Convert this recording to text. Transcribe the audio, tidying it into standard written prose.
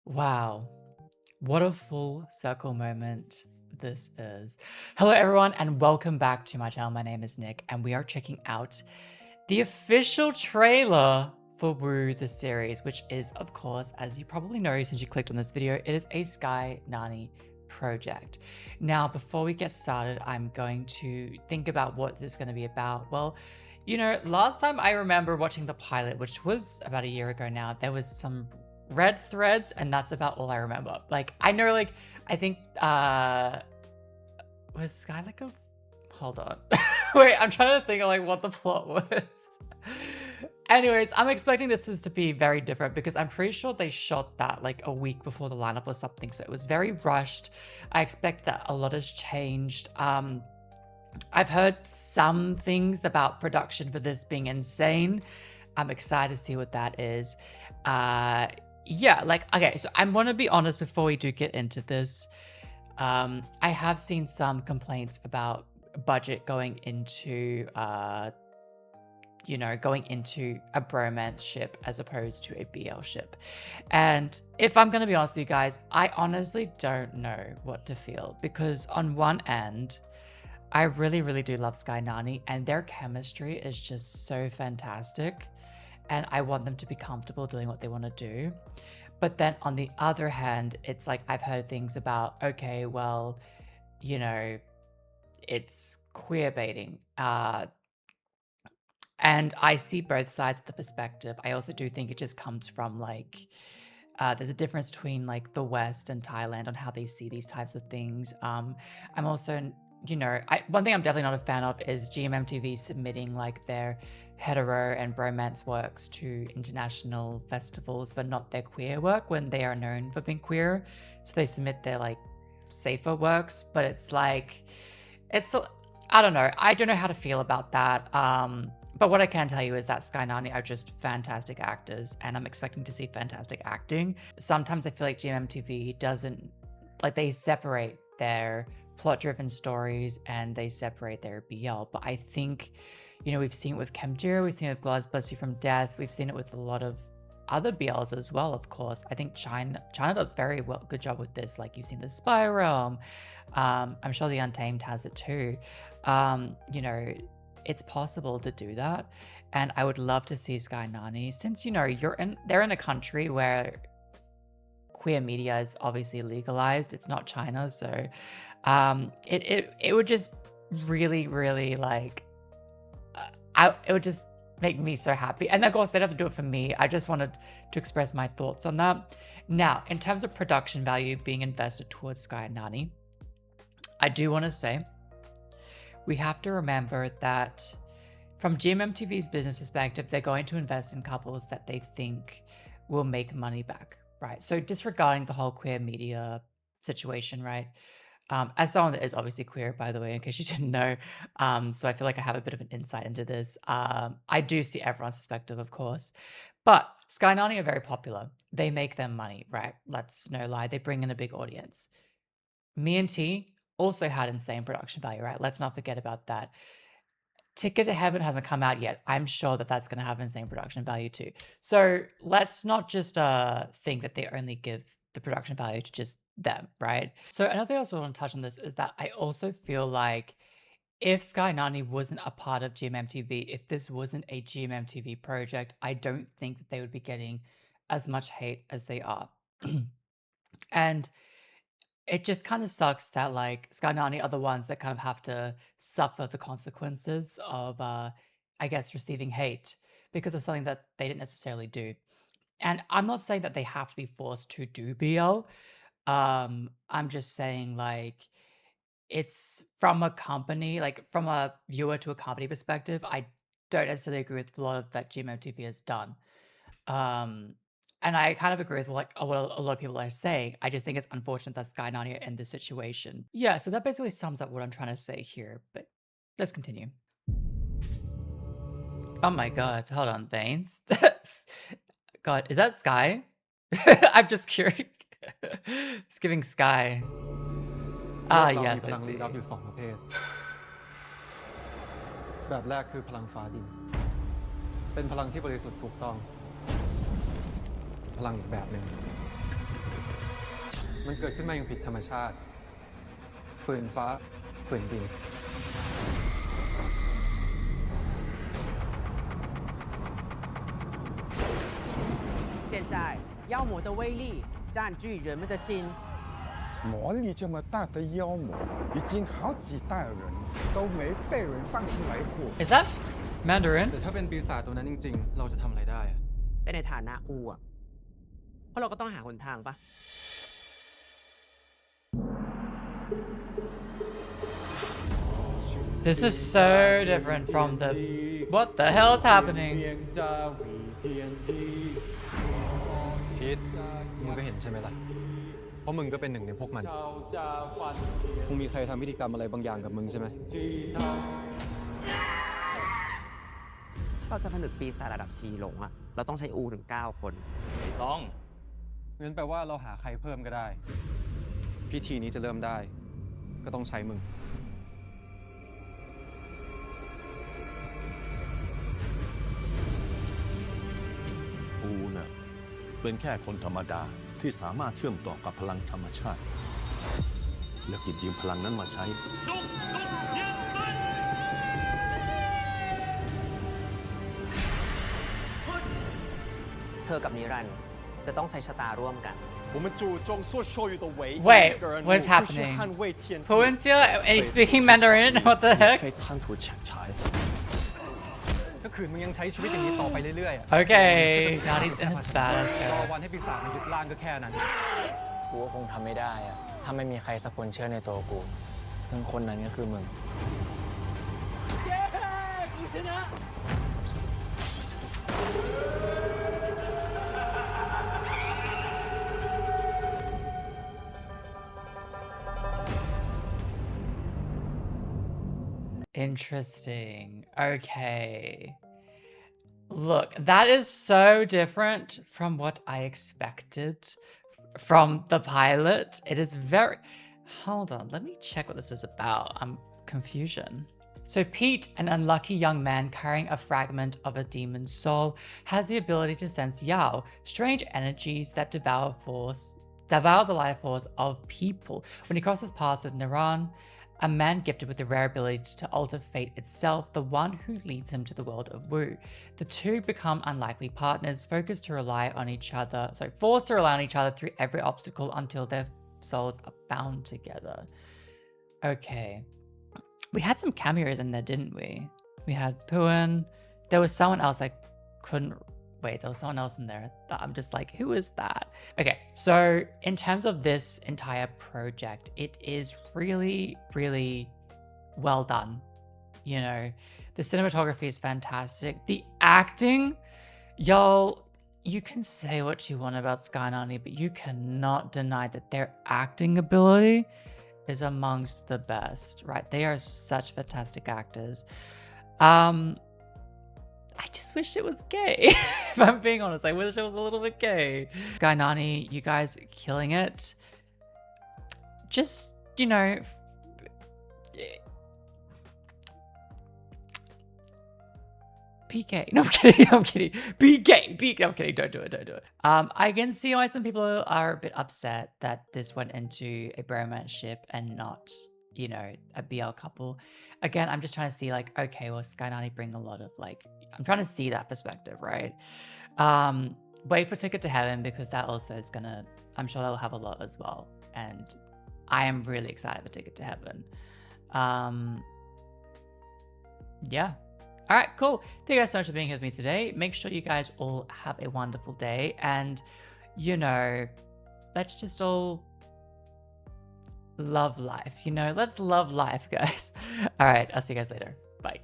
Wow, what a full circle moment this is. Hello everyone and welcome back to my channel. My name is Nick and we are checking out the official trailer for Woo the series, which is, of course, as you probably know since you clicked on this video, it is a SkyNani project. Now, before we get started, I'm going to think about what this is going to be about. Well, you know, last time I remember watching the pilot, which was about a year ago now, there was some red threads and that's about all I remember. Like, I know, like, I think, was Sky like a, hold on. Wait, I'm trying to think of like what the plot was. Anyways, I'm expecting this to be very different because I'm pretty sure they shot that like a week before the lineup or something. So it was very rushed. I expect that a lot has changed. I've heard some things about production for this being insane. I'm excited to see what that is. Yeah, like, okay, so I'm gonna be honest before we do get into this. I have seen some complaints about budget going into going into a bromance ship as opposed to a BL ship. And if I'm gonna be honest with you guys, I honestly don't know what to feel because on one end, I really do love SkyNani and their chemistry is just so fantastic. And I want them to be comfortable doing what they want to do. But then on the other hand, it's like I've heard things about, okay, well, you know, it's queer baiting. And I see both sides of the perspective. I also do think it just comes from like, there's a difference between like the West and Thailand on how they see these types of things. I'm also, one thing I'm definitely not a fan of is GMMTV submitting like their hetero and bromance works to international festivals, but not their queer work when they are known for being queer. So they submit their like safer works, but it's like, I don't know. I don't know how to feel about that. But what I can tell you is that SkyNani are just fantastic actors and I'm expecting to see fantastic acting. Sometimes I feel like GMMTV doesn't, like they separate their plot-driven stories and they separate their BL. But I think, we've seen it with Kemjira, we've seen it with Glass Bless You from Death, we've seen it with a lot of other BLs as well, of course. I think China does very good job with this. Like you've seen the Spy Realm. I'm sure the Untamed has it too. It's possible to do that. And I would love to see SkyNani, since they're in a country where queer media is obviously legalized. It's not China, so it would just really like it would just make me so happy. And of course they'd have to do it for me. I just wanted to express my thoughts on that. Now, in terms of production value being invested towards SkyNani, I do want to say we have to remember that from GMMTV's business perspective, they're going to invest in couples that they think will make money back, right? So disregarding the whole queer media situation, right? As someone that is obviously queer, by the way, in case you didn't know, so I feel like I have a bit of an insight into this. I do see everyone's perspective, of course, but SkyNani are very popular. They make them money, right? Let's no lie, they bring in a big audience. Me and T also had insane production value, right? Let's not forget about that. Ticket to Heaven hasn't come out yet. I'm sure that that's going to have insane production value too. So let's not just think that they only give the production value to just them, right? So another thing I also want to touch on this is that I also feel like if SkyNani wasn't a part of GMMTV, if this wasn't a GMMTV project, I don't think that they would be getting as much hate as they are. And it just kind of sucks that like SkyNani are the ones that kind of have to suffer the consequences of, I guess, receiving hate because of something that they didn't necessarily do. And I'm not saying that they have to be forced to do BL. I'm just saying like it's from a company, like from a viewer to a company perspective. I don't necessarily agree with a lot of that GMMTV has done. And I kind of agree with like what a lot of people are saying. I just think it's unfortunate that SkyNani are in this situation. Yeah, so that basically sums up what I'm trying to say here, but let's continue. Oh my god, hold on, Veins. God, is that Sky? I'm just curious. It's giving Sky. โลก Ah, เรา yes, มีพ I ลังลี้ลับ see. อยู่2ประเภท แบบแรกคือพลังฟ้าดิน เป็นพลังที่บริสุทธิ์ถูกต้อง พลังอีกแบบหนึ่ง มันเกิดขึ้นมาอย่างผิดธรรมชาติฝืนฟ้าฝืนดิน现在妖魔的威力占据人们的心。魔力这么大的妖魔，已经好几代人都没被人放出来过。 Is that Mandarin? แต่ถ้าเป็นปีศาจตัวนั้นจริงๆ เราจะทำอะไรได้อะ แต่ในฐานะอูอ่ะเพราะเราก็ต้องหาหนทางปะ This is so different from the... What the hell is happening? พีทมึงก็เห็นใช่ไหมล่ะ เพราะมึงก็เป็นหนึ่งในพวกมัน คงมีใครทำพิธีกรรมอะไรบางอย่างกับมึงใช่ไหม เราจะผนึกปีศาจระดับชีหลงอ่ะเราต้องใช้อูถึง9 คน ไม่ต้องงั้นแปลว่าเราหาใครเพิ่มก็ได้ พิธีนี้จะเริ่มได้ ก็ต้องใช้มึง กูน่ะเป็นแค่คนธรรมดาที่สามารถเชื่อมต่อกับพลังธรรมชาติ และกินยืมพลังนั้นมาใช้ เธอกับนิรันดร์จะต้องใช้ชะตาร่วมกัน Wait, what's happening? Puin's here and he's speaking Mandarin? What the heck? ถ้าขืนมึงยังใช้ชีวิตอย่างนี้ต่อไปเรื่อยๆ Okay, now he's in his badass รอ mode. วันให้ปีศาจมันยึดร่างก็แค่นั้น กูก็คงทำไม่ได้อะถ้าไม่มีใครสักคนเชื่อในตัวกูซึ่งคนนั้นก็คือมึง Interesting. Okay. Look, that is so different from what I expected from the pilot. It is very... Hold on, let me check what this is about. I'm confusion. So Pete, an unlucky young man carrying a fragment of a demon's soul, has the ability to sense Yao, strange energies that devour the life force of people. When he crosses paths with Niran, a man gifted with the rare ability to alter fate itself, the one who leads him to the world of Wu. The two become unlikely partners, forced to rely on each other through every obstacle until their souls are bound together. Okay. We had some cameos in there, didn't we? We had Puin. There was someone else I couldn't... Wait, there was someone else in there that I'm just like, who is that? Okay, so in terms of this entire project, it is really, really well done. You know, the cinematography is fantastic. The acting, y'all, you can say what you want about SkyNani, but you cannot deny that their acting ability is amongst the best, right? They are such fantastic actors. I just wish it was gay. If I'm being honest, I wish it was a little bit gay. SkyNani, you guys are killing it. Just, you know, be gay. No, I'm kidding. I'm kidding. Be gay. I'm kidding. Don't do it. Don't do it. I can see why some people are a bit upset that this went into a bromance ship and not, you know, a BL couple. Again, I'm just trying to see like, okay, well, SkyNani bring a lot of like, I'm trying to see that perspective, right? Wait for Ticket to Heaven because that also is gonna, I'm sure that'll have a lot as well. And I am really excited for Ticket to Heaven. Yeah. All right, cool. Thank you guys so much for being here with me today. Make sure you guys all have a wonderful day. And, you know, let's just all love life. You know, let's love life, guys. All right, I'll see you guys later. Bye.